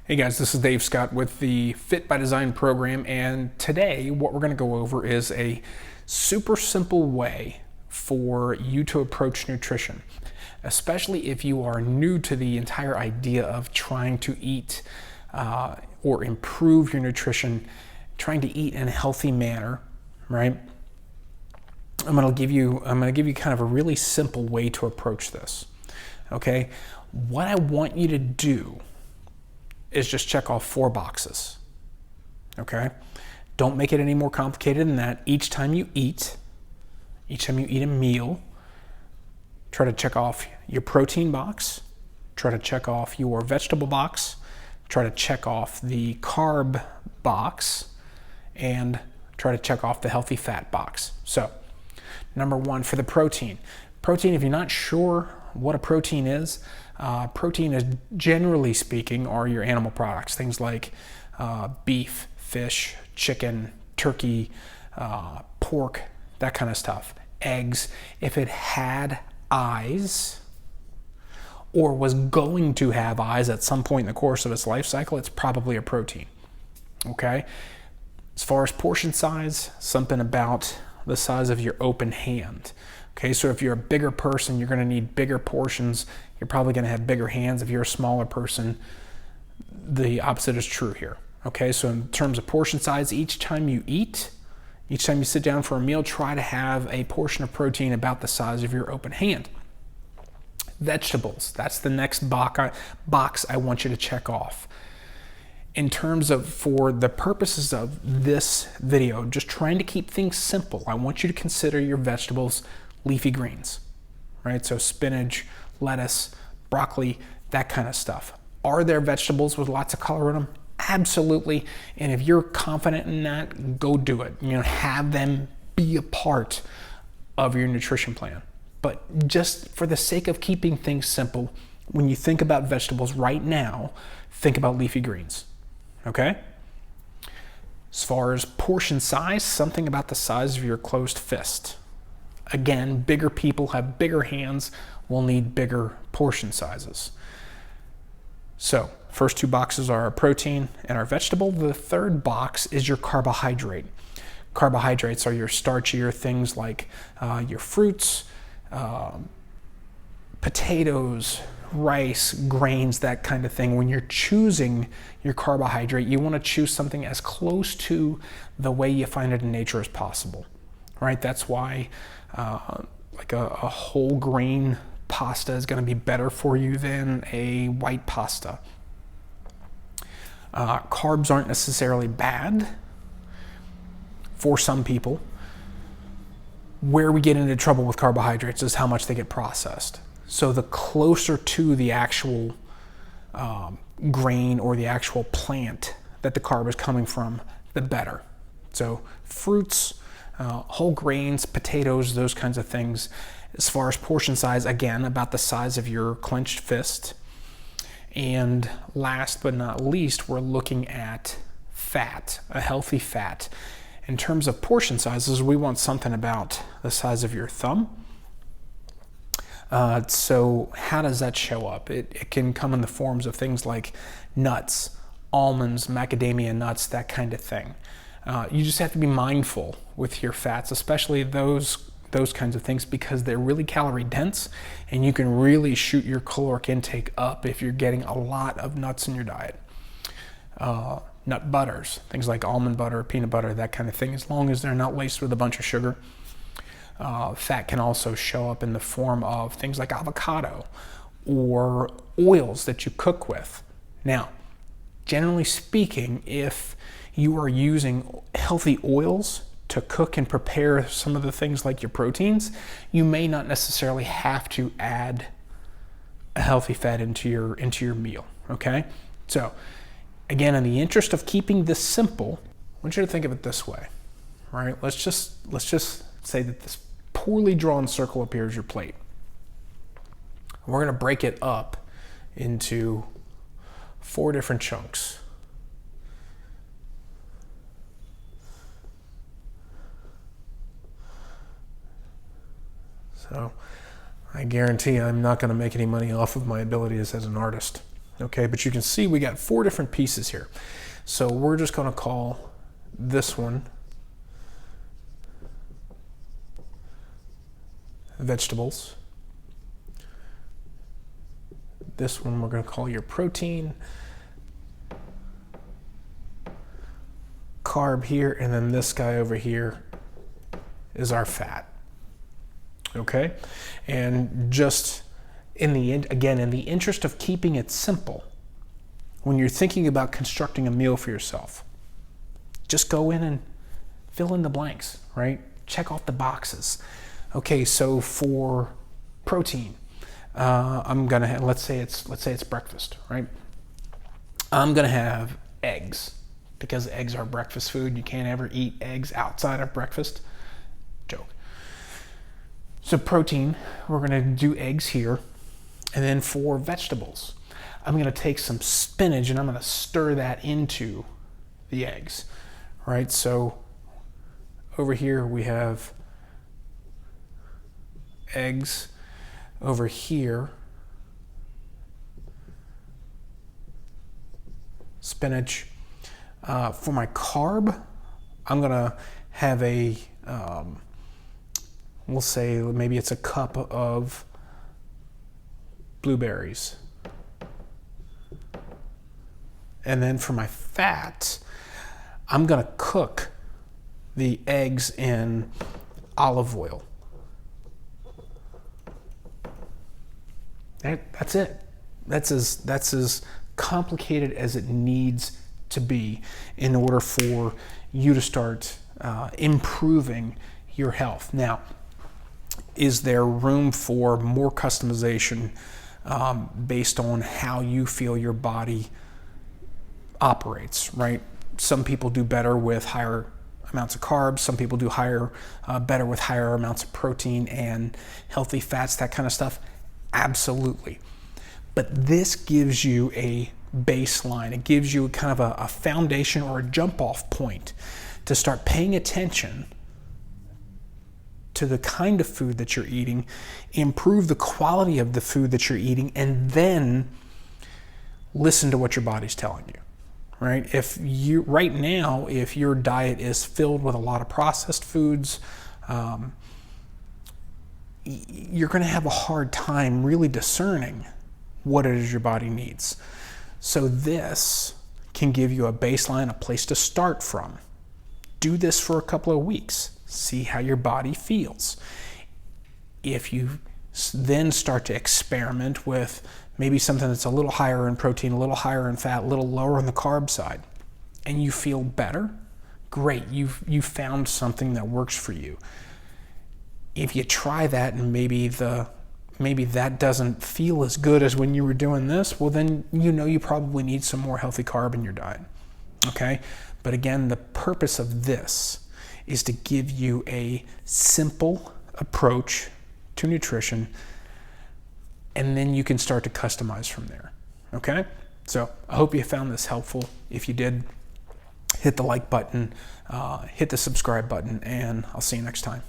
Hey guys, this is Dave Scott with the Fit by Design program, and today what we're going to go over is a super simple way for you to approach nutrition, especially if you are new to the entire idea of trying to eat or improve your nutrition, trying to eat in a healthy manner, right? I'm going to give you kind of a really simple way to approach this. Okay, what I want you to do is just check off 4 boxes. Okay, don't make it any more complicated than that. Each time you eat a meal, try to check off your protein box, try to check off your vegetable box, try to check off the carb box, and try to check off the healthy fat box. So, number 1, for the protein. Protein, if you're not sure what a protein is generally speaking are your animal products, things like beef, fish, chicken, turkey, pork, that kind of stuff. Eggs. If it had eyes or was going to have eyes at some point in the course of its life cycle, it's probably a protein. Okay? As far as portion size, something about the size of your open hand. Okay, so if you're a bigger person, you're going to need bigger portions. You're probably going to have bigger hands. If you're a smaller person, the opposite is true here. Okay, so in terms of portion size, each time you sit down for a meal, try to have a portion of protein about the size of your open hand. Vegetables, that's the next box I want you to check off. In terms of, for the purposes of this video, just trying to keep things simple, I want you to consider your vegetables leafy greens, right? So spinach, lettuce, broccoli, that kind of stuff. Are there vegetables with lots of color in them? Absolutely. And if you're confident in that, go do it. Have them be a part of your nutrition plan. But just for the sake of keeping things simple, when you think about vegetables right now, think about leafy greens. Okay? As far as portion size, something about the size of your closed fist. Again, bigger people have bigger hands, will need bigger portion sizes. So, first 2 boxes are our protein and our vegetable. The third box is your carbohydrate. Carbohydrates are your starchier things like your fruits, potatoes, rice, grains, that kind of thing. When you're choosing your carbohydrate, you want to choose something as close to the way you find it in nature as possible, right? That's why like a whole grain pasta is going to be better for you than a white pasta. Carbs aren't necessarily bad for some people. Where we get into trouble with carbohydrates is how much they get processed. So the closer to the actual grain or the actual plant that the carb is coming from, the better. So fruits, whole grains, potatoes, those kinds of things. As far as portion size, again, about the size of your clenched fist. And last but not least, we're looking at fat, a healthy fat. In terms of portion sizes, we want something about the size of your thumb. So how does that show up? It can come in the forms of things like nuts, almonds, macadamia nuts, that kind of thing. You just have to be mindful with your fats, especially those kinds of things, because they're really calorie dense and you can really shoot your caloric intake up if you're getting a lot of nuts in your diet. Nut butters, things like almond butter, peanut butter, that kind of thing, as long as they're not laced with a bunch of sugar. Fat can also show up in the form of things like avocado or oils that you cook with. Now, generally speaking, if you are using healthy oils to cook and prepare some of the things like your proteins, you may not necessarily have to add a healthy fat into your meal, okay? So, again, in the interest of keeping this simple, I want you to think of it this way, right? Let's just say that this poorly drawn circle up here is your plate. We're going to break it up into 4 different chunks. So I guarantee I'm not going to make any money off of my abilities as an artist. Okay, but you can see we got 4 different pieces here. So we're just going to call this one vegetables. This one we're going to call your protein. Carb here, and then this guy over here is our fat. Okay, and just in the interest of keeping it simple, when you're thinking about constructing a meal for yourself, just go in and fill in the blanks, right? Check off the boxes. Okay, so for protein, I'm gonna have, let's say it's breakfast, right? I'm gonna have eggs because eggs are breakfast food. You can't ever eat eggs outside of breakfast. Joke. So protein, we're gonna do eggs here. And then for vegetables, I'm gonna take some spinach and I'm gonna stir that into the eggs, right? So over here we have eggs. Over here, spinach. For my carb, I'm gonna have we'll say maybe it's a cup of blueberries. And then for my fat, I'm gonna cook the eggs in olive oil. That's it. That's as complicated as it needs to be in order for you to start improving your health. Now, is there room for more customization based on how you feel your body operates, right? Some people do better with higher amounts of carbs. Some people do better with higher amounts of protein and healthy fats, that kind of stuff. Absolutely. But this gives you a baseline. It gives you kind of a foundation or a jump off point to start paying attention to the kind of food that you're eating, improve the quality of the food that you're eating, and then listen to what your body's telling you, right? Right now, if your diet is filled with a lot of processed foods, you're going to have a hard time really discerning what it is your body needs. So this can give you a baseline, a place to start from. Do this for a couple of weeks. See how your body feels. If you then start to experiment with maybe something that's a little higher in protein, a little higher in fat, a little lower on the carb side, and you feel better, great. You've found something that works for you. If you try that and maybe that doesn't feel as good as when you were doing this, well then you probably need some more healthy carb in your diet. Okay? But again, the purpose of this is to give you a simple approach to nutrition, and then you can start to customize from there. Okay? So I hope you found this helpful. If you did, hit the like button, hit the subscribe button, and I'll see you next time.